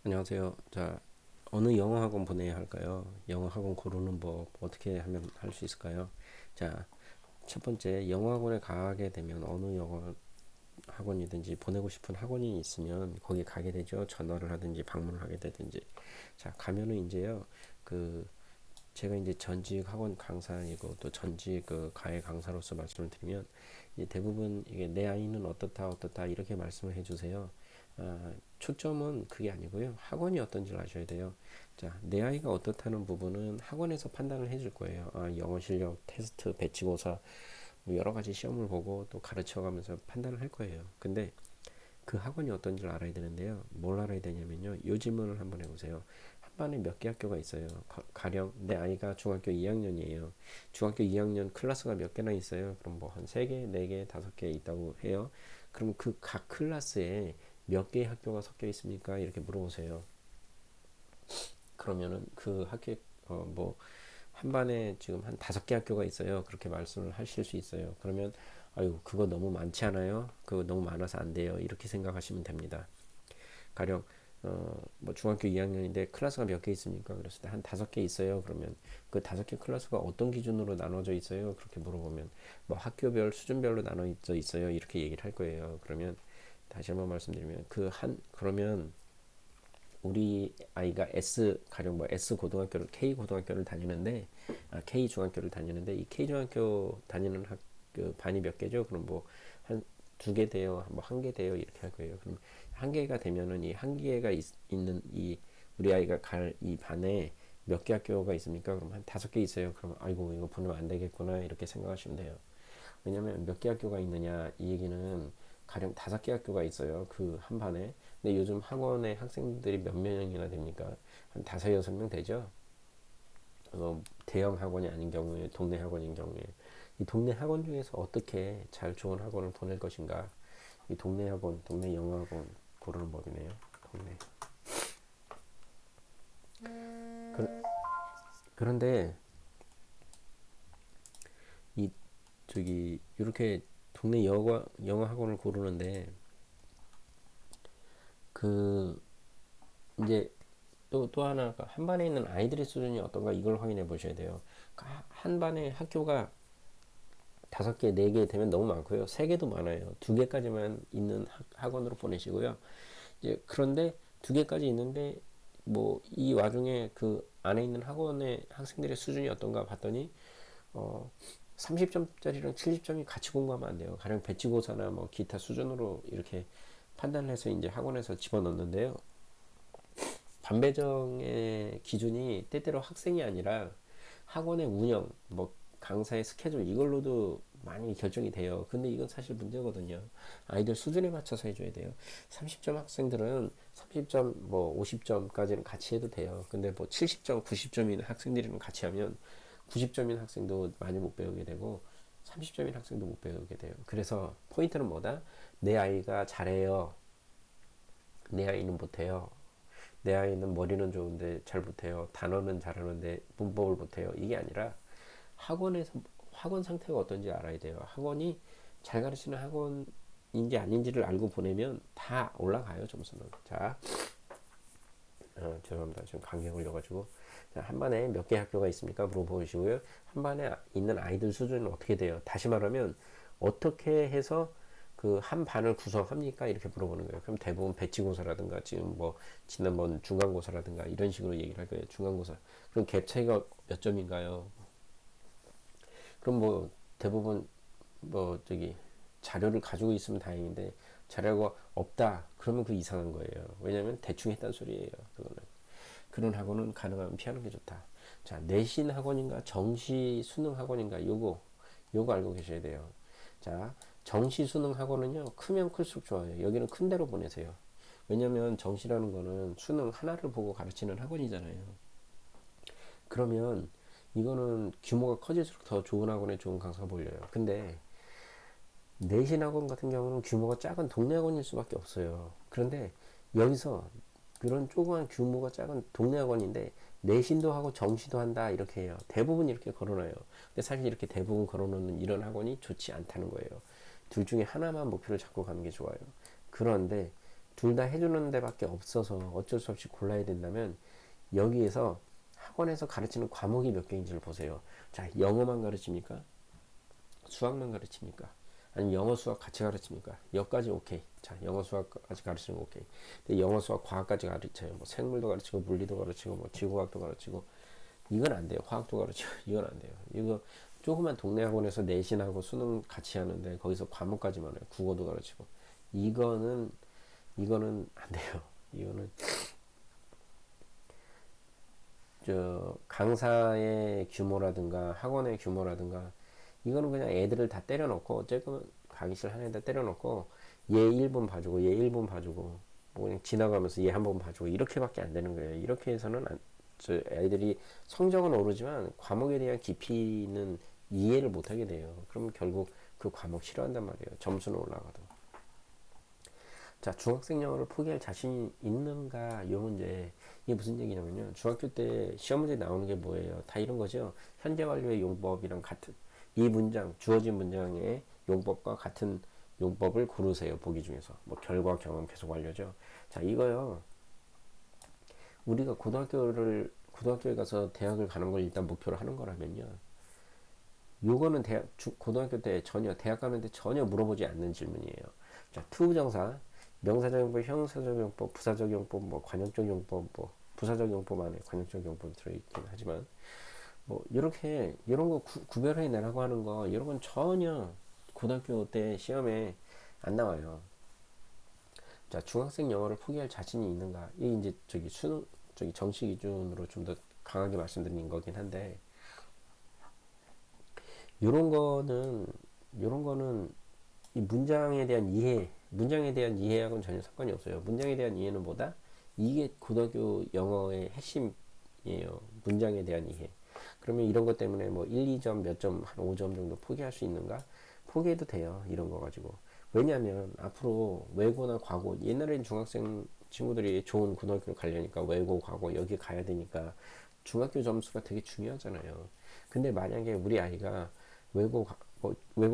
안녕하세요. 자, 어느 영어 학원 보내야 할까요? 영어 학원 고르는 법 어떻게 하면 할 수 있을까요? 자, 첫 번째, 영어 학원에 가게 되면 어느 영어 학원이든지 보내고 싶은 학원이 있으면 거기 가게 되죠. 전화를 하든지 방문을 하게 되든지. 자, 가면은 이제요. 그 제가 이제 전직 학원 강사이고 또 전직 그 가해 강사로서 말씀을 드리면 이제 대부분 이게 내 아이는 어떻다 어떻다 이렇게 말씀을 해주세요. 초점은 그게 아니고요. 학원이 어떤지를 아셔야 돼요. 자, 내 아이가 어떻다는 부분은 학원에서 판단을 해줄 거예요. 영어 실력, 테스트, 배치고사, 뭐 여러 가지 시험을 보고 또 가르쳐가면서 판단을 할 거예요. 근데 그 학원이 어떤지를 알아야 되는데요. 뭘 알아야 되냐면요. 요 질문을 한번 해보세요. 한 반에 몇 개 학교가 있어요. 가령 내 아이가 중학교 2학년이에요. 중학교 2학년 클래스가 몇 개나 있어요. 그럼 뭐 한 3개, 4개, 5개 있다고 해요. 그럼 그 각 클래스에 몇 개의 학교가 섞여 있습니까? 이렇게 물어보세요. 그러면은 그 학교에 뭐 한 반에 지금 한 5개 학교가 있어요. 그렇게 말씀을 하실 수 있어요. 그러면 아유 그거 너무 많지 않아요? 그거 너무 많아서 안 돼요. 이렇게 생각하시면 됩니다. 가령 뭐 중학교 2학년인데 클래스가 몇 개 있습니까? 그랬을 때 한 5개 있어요. 그러면 그 5개 클래스가 어떤 기준으로 나눠져 있어요? 그렇게 물어보면 뭐 학교별 수준별로 나눠져 있어요. 이렇게 얘기를 할 거예요. 그러면 다시 한번 말씀드리면 그러면 우리 아이가 가령 뭐 S 고등학교를 K 고등학교를 다니는데 K 중학교를 다니는데 이 K 중학교 다니는 학교 반이 몇 개죠? 그럼 뭐 한 2개 돼요, 뭐 1개 돼요 이렇게 할 거예요. 그럼 1개가 되면은 이 1개가 있는 이 우리 아이가 갈 이 반에 몇 개 학교가 있습니까? 그럼 한 5개 있어요. 그럼 아이고 이거 보내면 안 되겠구나 이렇게 생각하시면 돼요. 왜냐면 몇 개 학교가 있느냐 이 얘기는 가령 5개 학교가 있어요. 그 한 반에. 근데 요즘 학원에 학생들이 몇 명이나 됩니까? 한 5, 6명 되죠? 대형 학원이 아닌 경우에, 동네 학원인 경우에. 이 동네 학원 중에서 어떻게 잘 좋은 학원을 보낼 것인가? 이 동네 학원, 동네 영어 학원 고르는 법이네요. 동네. 그런데 이 저기 이렇게 동네 영어 학원을 고르는데 그 이제 또 하나 한 반에 있는 아이들의 수준이 어떤가 이걸 확인해 보셔야 돼요. 한 반에 학교가 5개, 4개 되면 너무 많고요. 3개도 많아요. 2개까지만 있는 학원으로 보내시고요. 이제 그런데 2개까지 있는데 뭐 이 와중에 그 안에 있는 학원의 학생들의 수준이 어떤가 봤더니 어 30점짜리랑 70점이 같이 공부하면 안 돼요. 가령 배치고사나 뭐 기타 수준으로 이렇게 판단을 해서 이제 학원에서 집어넣는데요. 반배정의 기준이 때때로 학생이 아니라 학원의 운영, 뭐 강사의 스케줄 이걸로도 많이 결정이 돼요. 근데 이건 사실 문제거든요. 아이들 수준에 맞춰서 해줘야 돼요. 30점 학생들은 30점, 뭐 50점까지는 같이 해도 돼요. 근데 뭐 70점, 90점인 학생들이랑 같이 하면 90점인 학생도 많이 못 배우게 되고 30점인 학생도 못 배우게 돼요. 그래서 포인트는 뭐다? 내 아이가 잘해요. 내 아이는 못해요. 내 아이는 머리는 좋은데 잘 못해요. 단어는 잘하는데 문법을 못해요. 이게 아니라 학원에서 학원 상태가 어떤지 알아야 돼요. 학원이 잘 가르치는 학원인지 아닌지를 알고 보내면 다 올라가요, 점수는. 자, 죄송합니다. 지금 감기 걸려가지고. 자, 한 반에 몇 개 학교가 있습니까? 물어보시고요. 한 반에 있는 아이들 수준은 어떻게 돼요? 다시 말하면 어떻게 해서 그 한 반을 구성합니까? 이렇게 물어보는 거예요. 그럼 대부분 배치고사라든가 지금 뭐 지난번 중간고사라든가 이런 식으로 얘기를 할 거예요. 중간고사. 그럼 갭 차이가 몇 점인가요? 그럼 뭐 대부분 뭐 저기 자료를 가지고 있으면 다행인데 자료가 없다 그러면 그 이상한 거예요. 왜냐면 대충 했단 소리예요. 그거는 그런 학원은 가능하면 피하는 게 좋다. 자, 내신 학원인가 정시 수능 학원인가 요거 알고 계셔야 돼요. 자, 정시 수능 학원은요 크면 클수록 좋아요. 여기는 큰 데로 보내세요. 왜냐면 정시라는 거는 수능 하나를 보고 가르치는 학원이잖아요. 그러면 이거는 규모가 커질수록 더 좋은 학원에 좋은 강사가 몰려요. 근데 내신 학원 같은 경우는 규모가 작은 동네 학원일 수밖에 없어요. 그런데 여기서 그런 조그만 규모가 작은 동네 학원인데 내신도 하고 정시도 한다 이렇게 해요. 대부분 이렇게 걸어놔요. 근데 사실 이렇게 대부분 걸어놓는 이런 학원이 좋지 않다는 거예요. 둘 중에 하나만 목표를 잡고 가는 게 좋아요. 그런데 둘 다 해주는 데밖에 없어서 어쩔 수 없이 골라야 된다면 여기에서 학원에서 가르치는 과목이 몇 개인지를 보세요. 자, 영어만 가르칩니까? 수학만 가르칩니까? 아니면 영어 수학 같이 가르칩니까? 여기까지 오케이. 자, 영어 수학까지 가르치는 거 오케이. 근데 영어 수학 과학까지 가르쳐요. 뭐 생물도 가르치고 물리도 가르치고 뭐 지구과학도 가르치고 이건 안 돼요. 화학도 가르치고 이건 안 돼요. 이거 조그만 동네 학원에서 내신하고 수능 같이 하는데 거기서 과목까지만 해요. 국어도 가르치고 이거는 안 돼요. 이거는 저 강사의 규모라든가 학원의 규모라든가 이거는 그냥 애들을 다 때려놓고 조금 가기 싫은 애들 때려놓고 얘 1분 봐주고 얘 1분 봐주고 뭐 그냥 지나가면서 얘 한 번 봐주고 이렇게밖에 안 되는 거예요. 이렇게 해서는 저 애들이 성적은 오르지만 과목에 대한 깊이는 이해를 못하게 돼요. 그러면 결국 그 과목 싫어한단 말이에요. 점수는 올라가도. 자, 중학생 영어를 포기할 자신이 있는가 이 문제. 이게 무슨 얘기냐면요, 중학교 때 시험 문제 나오는 게 뭐예요? 다 이런 거죠. 현재 완료의 용법이랑 같은 이 문장, 주어진 문장의 용법과 같은 용법을 고르세요. 보기 중에서 뭐 결과, 경험, 계속 완료죠. 자, 이거요, 우리가 고등학교에 가서 대학을 가는 걸 일단 목표로 하는 거라면요, 요거는 고등학교 때 전혀 대학 가는데 전혀 물어보지 않는 질문이에요. 자, 투부정사, 명사적 용법, 형용사적 용법, 부사적 용법, 뭐 관용적 용법, 뭐 부사적 용법 안에 관용적 용법 들어있긴 하지만 뭐 이렇게 이런 거 구별해 내라고 하는 거, 이런 건 전혀 고등학교 때 시험에 안 나와요. 자, 중학생 영어를 포기할 자신이 있는가? 이게 이제 저기 수능 저기 정시 기준으로 좀 더 강하게 말씀드린 거긴 한데, 요런 거는 요런 거는 이 문장에 대한 이해하고는 전혀 상관이 없어요. 문장에 대한 이해는 뭐다? 이게 고등학교 영어의 핵심이에요. 문장에 대한 이해. 그러면 이런 것 때문에 뭐 1, 2점, 몇 점, 한 5점 정도 포기할 수 있는가? 포기해도 돼요. 이런 거 가지고. 왜냐하면 앞으로 외고나 과고, 옛날에는 중학생 친구들이 좋은 고등학교를 가려니까 외고, 과고 여기 가야 되니까 중학교 점수가 되게 중요하잖아요. 근데 만약에 우리 아이가 외고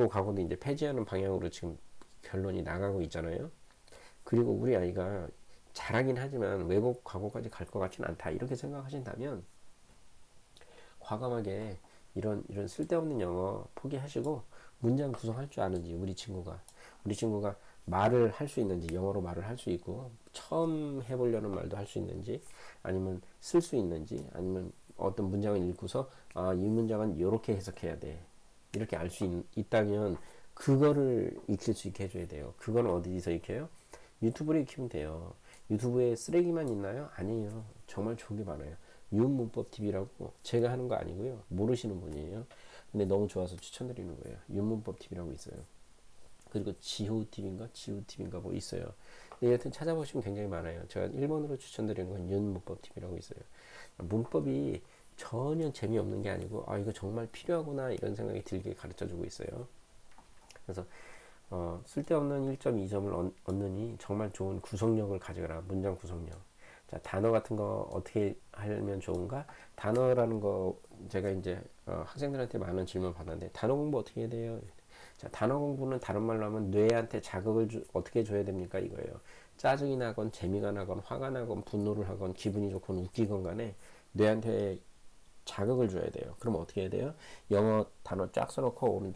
과고도 이제 폐지하는 방향으로 지금 결론이 나가고 있잖아요. 그리고 우리 아이가 잘하긴 하지만 외고 과고까지 갈 것 같지는 않다, 이렇게 생각하신다면 과감하게 이런 쓸데없는 영어 포기하시고 문장 구성할 줄 아는지, 우리 친구가 말을 할 수 있는지, 영어로 말을 할 수 있고 처음 해보려는 말도 할 수 있는지, 아니면 쓸 수 있는지, 아니면 어떤 문장을 읽고서 아, 이 문장은 이렇게 해석해야 돼, 이렇게 알 수 있다면 그거를 익힐 수 있게 해줘야 돼요. 그거는 어디서 익혀요? 유튜브로 익히면 돼요. 유튜브에 쓰레기만 있나요? 아니에요. 정말 좋은 게 많아요. 윤문법 TV라고, 제가 하는 거 아니고요, 모르시는 분이에요. 근데 너무 좋아서 추천드리는 거예요. 윤문법 TV라고 있어요. 그리고 지호 TV인가 뭐 있어요. 근데 여튼 찾아보시면 굉장히 많아요. 제가 1번으로 추천드리는 건 윤문법 TV라고 있어요. 문법이 전혀 재미없는 게 아니고 아, 이거 정말 필요하구나 이런 생각이 들게 가르쳐주고 있어요. 그래서 쓸데없는 1점, 2점을 얻느니 정말 좋은 구성력을 가져라. 문장 구성력. 자, 단어 같은 거 어떻게 하면 좋은가? 단어라는 거 제가 이제 학생들한테 많은 질문 받았는데, 단어 공부 어떻게 해야 돼요? 자, 단어 공부는 다른 말로 하면 뇌한테 자극을 어떻게 줘야 됩니까? 이거예요. 짜증이 나건 재미가 나건 화가 나건 분노를 하건 기분이 좋건 웃기건 간에 뇌한테 자극을 줘야 돼요. 그럼 어떻게 해야 돼요? 영어 단어 쫙 써놓고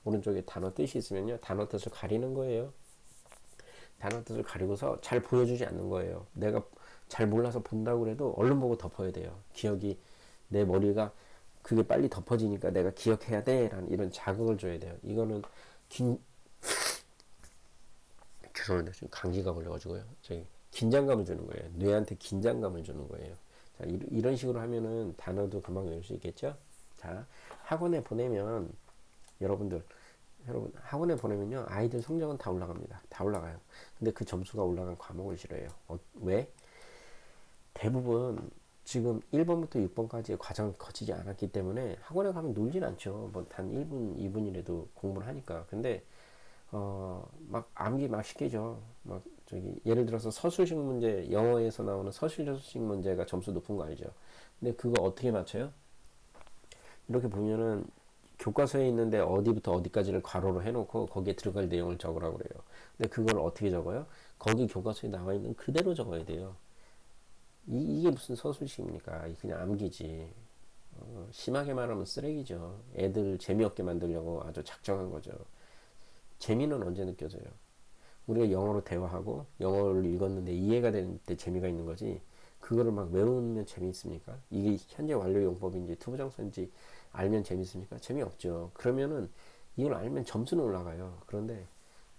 오른쪽에 단어 뜻이 있으면요, 단어 뜻을 가리는 거예요. 단어 뜻을 가리고서 잘 보여주지 않는 거예요. 내가 잘 몰라서 본다고 그래도 얼른 보고 덮어야 돼요. 내 머리가 그게 빨리 덮어지니까 내가 기억해야 돼 라는 이런 자극을 줘야 돼요. 이거는 죄송합니다. 지금 감기가 걸려가지고요. 긴장감을 주는 거예요. 뇌한테 긴장감을 주는 거예요. 자, 이런 식으로 하면은 단어도 금방 외울 수 있겠죠? 자, 학원에 보내면 여러분 학원에 보내면요, 아이들 성적은 다 올라갑니다. 다 올라가요. 근데 그 점수가 올라간 과목을 싫어해요. 왜? 대부분 지금 1번부터 6번까지의 과정을 거치지 않았기 때문에 학원에 가면 놀진 않죠. 뭐 단 1분, 2분이라도 공부를 하니까. 근데 막 암기 막 시키죠. 막 예를 들어서 서술식 문제, 영어에서 나오는 서술식 문제가 점수 높은 거 알죠? 근데 그거 어떻게 맞춰요? 이렇게 보면은 교과서에 있는데 어디부터 어디까지를 괄호로 해놓고 거기에 들어갈 내용을 적으라고 그래요. 근데 그걸 어떻게 적어요? 거기 교과서에 나와 있는 그대로 적어야 돼요. 이게 무슨 서술식입니까? 그냥 암기지. 심하게 말하면 쓰레기죠. 애들 재미없게 만들려고 아주 작정한 거죠. 재미는 언제 느껴져요? 우리가 영어로 대화하고 영어를 읽었는데 이해가 되는 때 재미가 있는 거지. 그거를 막 외우면 재미있습니까? 이게 현재 완료 용법인지 투부정사인지 알면 재밌습니까? 재미없죠. 그러면은 이걸 알면 점수는 올라가요. 그런데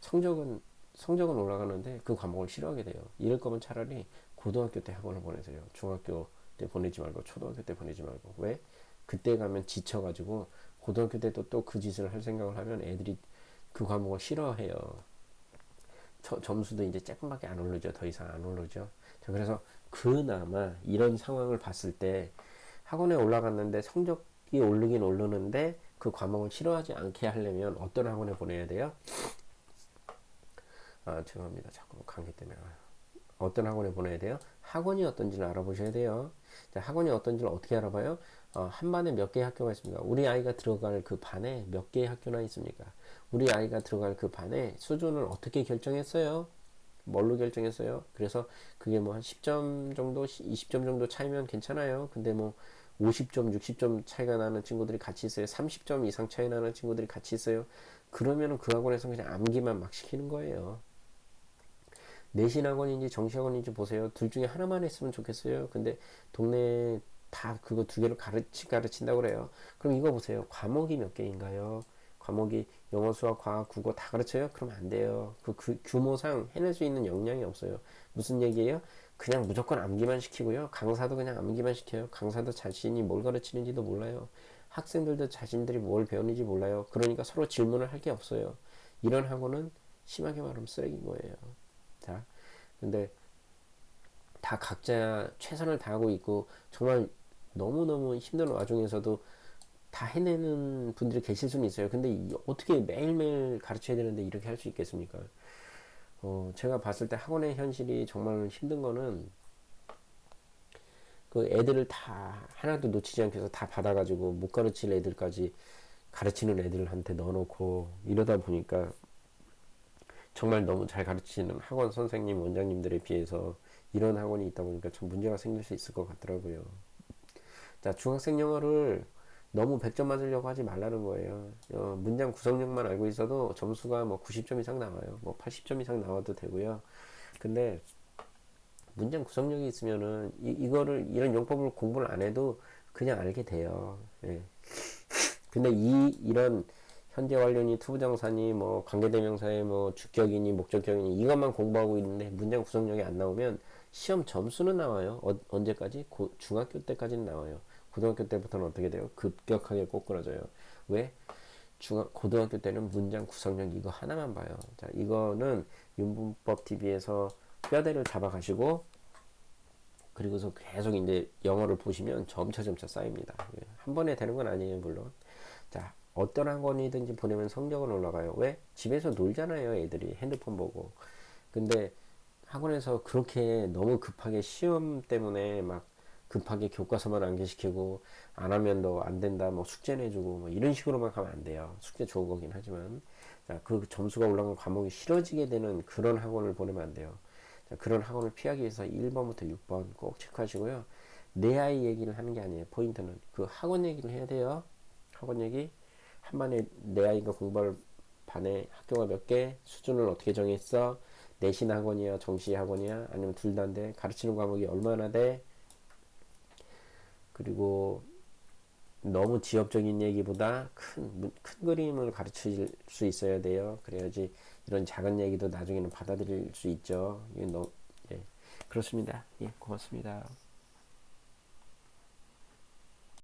성적은 성적은 올라가는데 그 과목을 싫어하게 돼요. 이럴 거면 차라리 고등학교 때 학원을 보내세요. 중학교 때 보내지 말고 초등학교 때 보내지 말고. 왜? 그때 가면 지쳐가지고 고등학교 때도 또 그 짓을 할 생각을 하면 애들이 그 과목을 싫어해요. 점수도 이제 조금밖에 안 오르죠. 더 이상 안 오르죠. 자, 그래서 그나마 이런 상황을 봤을 때 학원에 올라갔는데 성적이 오르긴 오르는데 그 과목을 싫어하지 않게 하려면 어떤 학원에 보내야 돼요? 아, 죄송합니다. 자꾸 감기 때문에. 어떤 학원에 보내야 돼요? 학원이 어떤지를 알아보셔야 돼요. 자, 학원이 어떤지를 어떻게 알아봐요? 한 반에 몇 개의 학교가 있습니까? 우리 아이가 들어갈 그 반에 몇 개의 학교나 있습니까? 우리 아이가 들어갈 그 반에 수준을 어떻게 결정했어요? 뭘로 결정했어요? 그래서 그게 뭐 한 10점 정도, 20점 정도 차이면 괜찮아요. 근데 뭐 50점, 60점 차이가 나는 친구들이 같이 있어요. 30점 이상 차이 나는 친구들이 같이 있어요. 그러면은 그 학원에서 그냥 암기만 막 시키는 거예요. 내신 학원인지 정시 학원인지 보세요. 둘 중에 하나만 했으면 좋겠어요. 근데 동네 다 그거 두 개를 가르친다고 그래요. 그럼 이거 보세요. 과목이 몇 개인가요? 과목이 영어, 수학, 과학, 국어 다 가르쳐요? 그러면 안 돼요. 그 규모상 해낼 수 있는 역량이 없어요. 무슨 얘기예요? 그냥 무조건 암기만 시키고요. 강사도 그냥 암기만 시켜요. 강사도 자신이 뭘 가르치는지도 몰라요. 학생들도 자신들이 뭘 배우는지 몰라요. 그러니까 서로 질문을 할 게 없어요. 이런 학원은 심하게 말하면 쓰레기인 거예요. 자, 근데 다 각자 최선을 다하고 있고 정말 너무너무 힘든 와중에서도 다 해내는 분들이 계실 수는 있어요. 근데 어떻게 매일매일 가르쳐야 되는데 이렇게 할 수 있겠습니까? 제가 봤을 때 학원의 현실이 정말 힘든 거는 그 애들을 다 하나도 놓치지 않게 해서 다 받아가지고 못 가르칠 애들까지 가르치는 애들한테 넣어놓고 이러다 보니까 정말 너무 잘 가르치는 학원 선생님, 원장님들에 비해서 이런 학원이 있다 보니까 좀 문제가 생길 수 있을 것 같더라고요. 자, 중학생 영어를 너무 100점 맞으려고 하지 말라는 거예요. 문장 구성력만 알고 있어도 점수가 뭐 90점 이상 나와요. 뭐 80점 이상 나와도 되고요. 근데 문장 구성력이 있으면은 이거를 이런 용법을 공부를 안 해도 그냥 알게 돼요. 예. 근데 이런 현재 완료니 투부정사니 뭐 관계대명사의 뭐 주격이니 목적격이니 이것만 공부하고 있는데 문장 구성력이 안 나오면 시험 점수는 나와요. 언제까지? 중학교 때까지는 나와요. 고등학교 때부터는 어떻게 돼요? 급격하게 꼬꾸라져요. 왜? 고등학교 때는 문장 구성력 이거 하나만 봐요. 자, 이거는 윤문법 TV에서 뼈대를 잡아가시고 그리고서 계속 이제 영어를 보시면 점차 쌓입니다. 한 번에 되는 건 아니에요, 물론. 자, 어떤 학원이든지 보내면 성적은 올라가요. 왜? 집에서 놀잖아요, 애들이. 핸드폰 보고. 근데 학원에서 그렇게 너무 급하게 시험 때문에 막 급하게 교과서만 암기시키고 안 하면 너 안 된다, 뭐 숙제 내주고 뭐 이런 식으로만 가면 안 돼요. 숙제 좋은 거긴 하지만. 자, 그 점수가 올라간 과목이 싫어지게 되는 그런 학원을 보내면 안 돼요. 자, 그런 학원을 피하기 위해서 1번부터 6번 꼭 체크하시고요. 내 아이 얘기를 하는 게 아니에요. 포인트는 그 학원 얘기를 해야 돼요. 학원 얘기. 한 반에 내 아이가 공부할 반에 학교가 몇 개, 수준을 어떻게 정했어, 내신 학원이야, 정시 학원이야, 아니면 둘 다인데 가르치는 과목이 얼마나 돼, 그리고 너무 지엽적인 얘기보다 큰 그림을 가르칠 수 있어야 돼요. 그래야지 이런 작은 얘기도 나중에는 받아들일 수 있죠. 예, 그렇습니다. 예, 고맙습니다.